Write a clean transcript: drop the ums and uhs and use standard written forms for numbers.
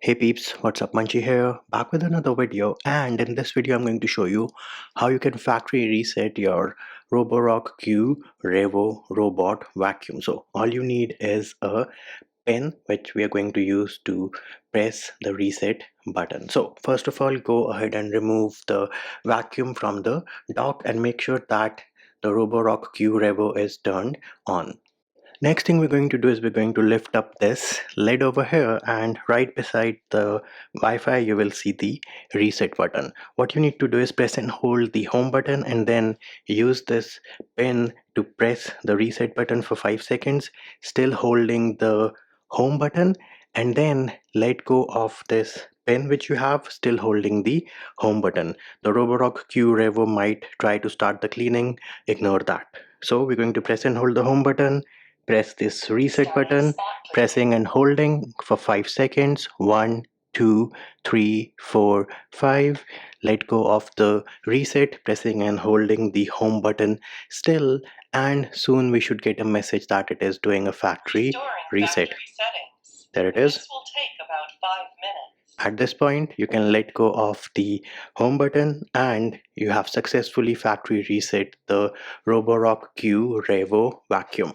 Hey peeps, what's up? Munchie here, back with another video, and in this video I'm going to show you how you can factory reset your Roborock Q Revo robot vacuum. So all you need is a pen which we are going to use to press the reset button. So first of all, go ahead and remove the vacuum from the dock and make sure that the Roborock Q Revo is turned on. Next thing we're going to do is we're going to lift up this lid over here, and right beside the Wi-Fi you will see the reset button. What you need to do is press and hold the home button and then use this pin to press the reset button for 5 seconds, still holding the home button, and then let go of this pin which you have, still holding the home button. The Roborock Q Revo might try to start the cleaning, ignore that. So we're going to press and hold the home button, press this reset button, pressing and holding for 5 seconds. 1, 2, 3, 4, 5. Let go of the reset, pressing and holding the home button still, and soon we should get a message that it is doing a factory reset. There it is. This will take about 5 minutes. At this point, you can let go of the home button and you have successfully factory reset the Roborock Q Revo vacuum.